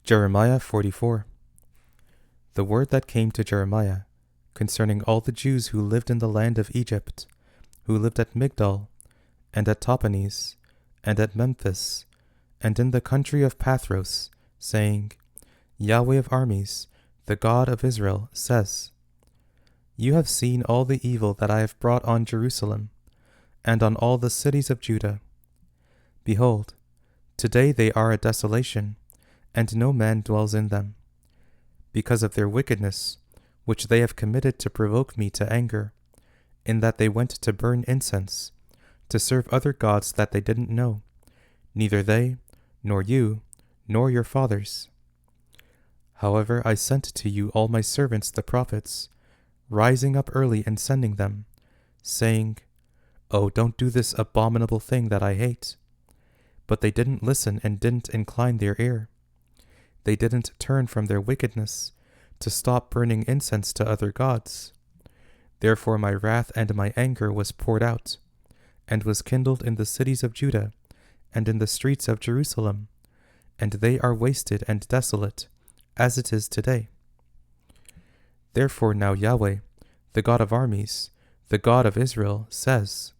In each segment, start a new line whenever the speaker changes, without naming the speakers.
Jeremiah 44. The word that came to Jeremiah concerning all the Jews who lived in the land of Egypt, who lived at Migdol, and at Tahpanhes, and at Memphis, and in the country of Pathros, saying, Yahweh of armies, the God of Israel, says, You have seen all the evil that I have brought on Jerusalem, and on all the cities of Judah. Behold, today they are a desolation, and no man dwells in them, because of their wickedness, which they have committed to provoke me to anger, in that they went to burn incense, to serve other gods that they didn't know, neither they, nor you, nor your fathers. However, I sent to you all my servants the prophets, rising up early and sending them, saying, Oh, don't do this abominable thing that I hate. But they didn't listen and didn't incline their ear. They didn't turn from their wickedness to stop burning incense to other gods. Therefore my wrath and my anger was poured out, and was kindled in the cities of Judah, and in the streets of Jerusalem, and they are wasted and desolate, as it is today. Therefore now Yahweh, the God of armies, the God of Israel, says,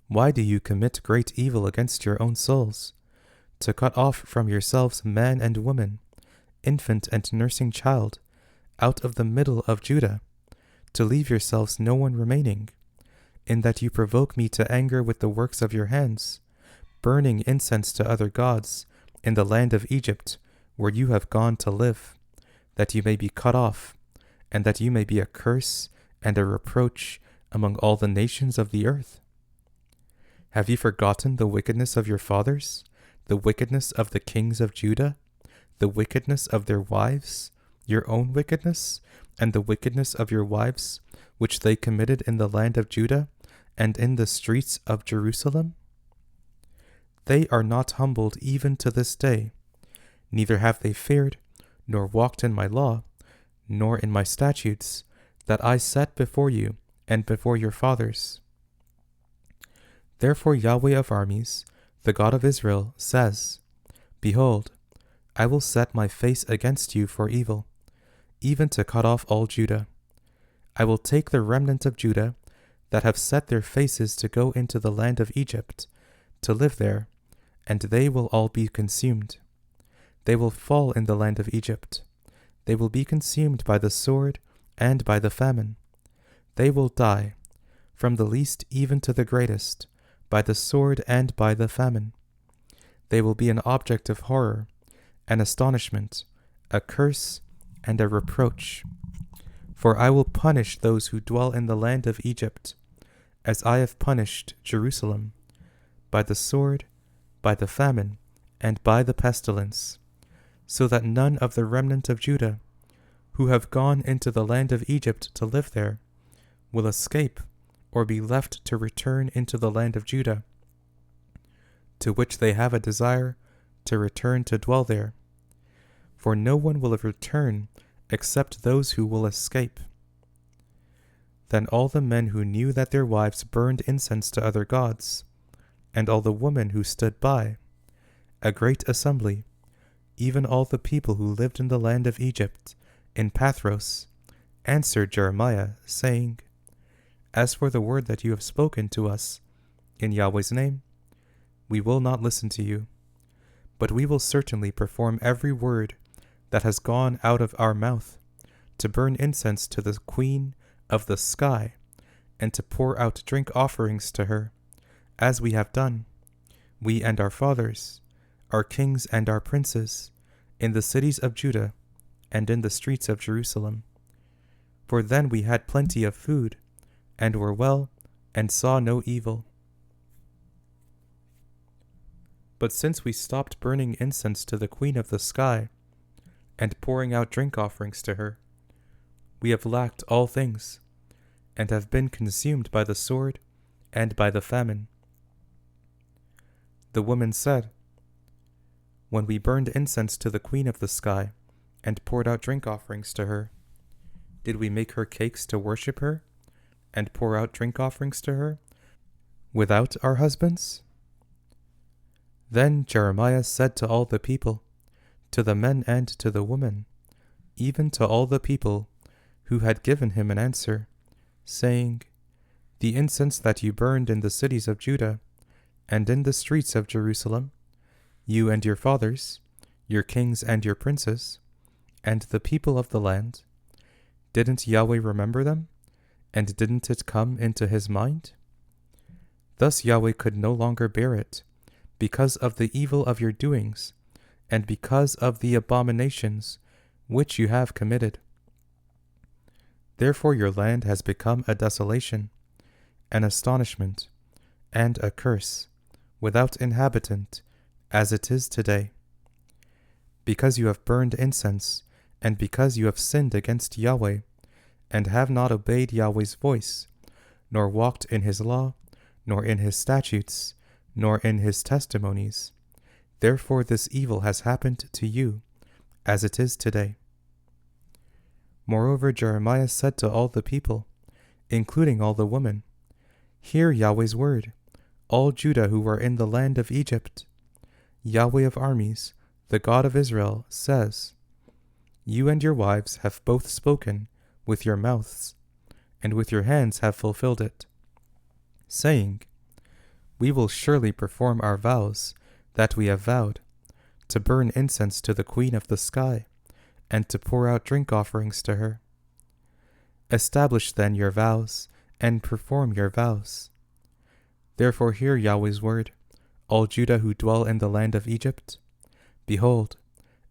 Why do you commit great evil against your own souls, to cut off from yourselves man and woman, infant and nursing child, out of the middle of Judah, to leave yourselves no one remaining, in that you provoke me to anger with the works of your hands, burning incense to other gods in the land of Egypt, where you have gone to live, that you may be cut off, and that you may be a curse and a reproach among all the nations of the earth? Have you forgotten the wickedness of your fathers, the wickedness of the kings of Judah, the wickedness of their wives, your own wickedness, and the wickedness of your wives, which they committed in the land of Judah, and in the streets of Jerusalem? They are not humbled even to this day, neither have they feared, nor walked in my law, nor in my statutes, that I set before you and before your fathers. Therefore Yahweh of armies, the God of Israel, says, Behold, I will set my face against you for evil, even to cut off all Judah. I will take the remnant of Judah, that have set their faces to go into the land of Egypt, to live there, and they will all be consumed. They will fall in the land of Egypt. They will be consumed by the sword and by the famine. They will die, from the least even to the greatest, by the sword and by the famine. They will be an object of horror, an astonishment, a curse, and a reproach. For I will punish those who dwell in the land of Egypt, as I have punished Jerusalem, by the sword, by the famine, and by the pestilence, so that none of the remnant of Judah, who have gone into the land of Egypt to live there, will escape or be left to return into the land of Judah, to which they have a desire to return to dwell there. For no one will return except those who will escape. Then all the men who knew that their wives burned incense to other gods, and all the women who stood by, a great assembly, even all the people who lived in the land of Egypt, in Pathros, answered Jeremiah, saying, As for the word that you have spoken to us in Yahweh's name, we will not listen to you, but we will certainly perform every word that has gone out of our mouth, to burn incense to the Queen of the sky, and to pour out drink offerings to her, as we have done, we and our fathers, our kings and our princes, in the cities of Judah, and in the streets of Jerusalem. For then we had plenty of food, and were well, and saw no evil. But since we stopped burning incense to the Queen of the sky, and pouring out drink offerings to her, we have lacked all things, and have been consumed by the sword and by the famine. The woman said, When we burned incense to the Queen of the sky, and poured out drink offerings to her, did we make her cakes to worship her, and pour out drink offerings to her, without our husbands? Then Jeremiah said to all the people, to the men and to the women, even to all the people, who had given him an answer, saying, The incense that you burned in the cities of Judah, and in the streets of Jerusalem, you and your fathers, your kings and your princes, and the people of the land, didn't Yahweh remember them? And didn't it come into his mind? Thus Yahweh could no longer bear it, because of the evil of your doings, and because of the abominations which you have committed. Therefore your land has become a desolation, an astonishment, and a curse, without inhabitant, as it is today. Because you have burned incense, and because you have sinned against Yahweh, and have not obeyed Yahweh's voice, nor walked in his law, nor in his statutes, nor in his testimonies, therefore this evil has happened to you, as it is today. Moreover, Jeremiah said to all the people, including all the women, Hear Yahweh's word, all Judah who are in the land of Egypt. Yahweh of armies, the God of Israel, says, You and your wives have both spoken with your mouths, and with your hands have fulfilled it, saying, We will surely perform our vows that we have vowed, to burn incense to the Queen of the sky, and to pour out drink offerings to her. Establish then your vows, and perform your vows. Therefore hear Yahweh's word, all Judah who dwell in the land of Egypt. Behold,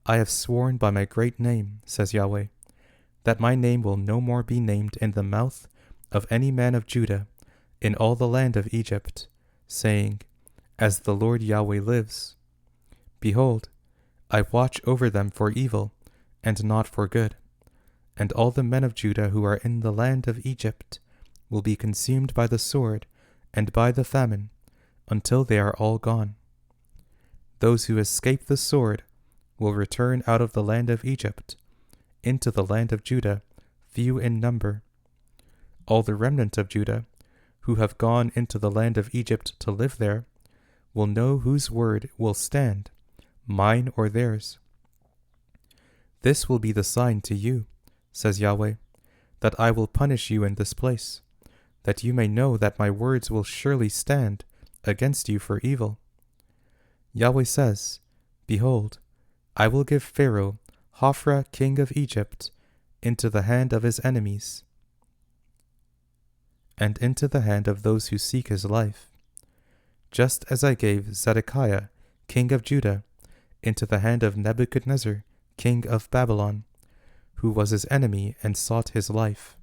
I have sworn by my great name, says Yahweh, that my name will no more be named in the mouth of any man of Judah in all the land of Egypt, saying, As the Lord Yahweh lives. Behold, I watch over them for evil, and not for good, and all the men of Judah who are in the land of Egypt will be consumed by the sword and by the famine, until they are all gone. Those who escape the sword will return out of the land of Egypt into the land of Judah, few in number. All the remnant of Judah, who have gone into the land of Egypt to live there, will know whose word will stand, mine or theirs. This will be the sign to you, says Yahweh, that I will punish you in this place, that you may know that my words will surely stand against you for evil. Yahweh says, Behold, I will give Pharaoh, Hophra, king of Egypt, into the hand of his enemies, and into the hand of those who seek his life, just as I gave Zedekiah, king of Judah, into the hand of Nebuchadnezzar, king of Babylon, who was his enemy and sought his life.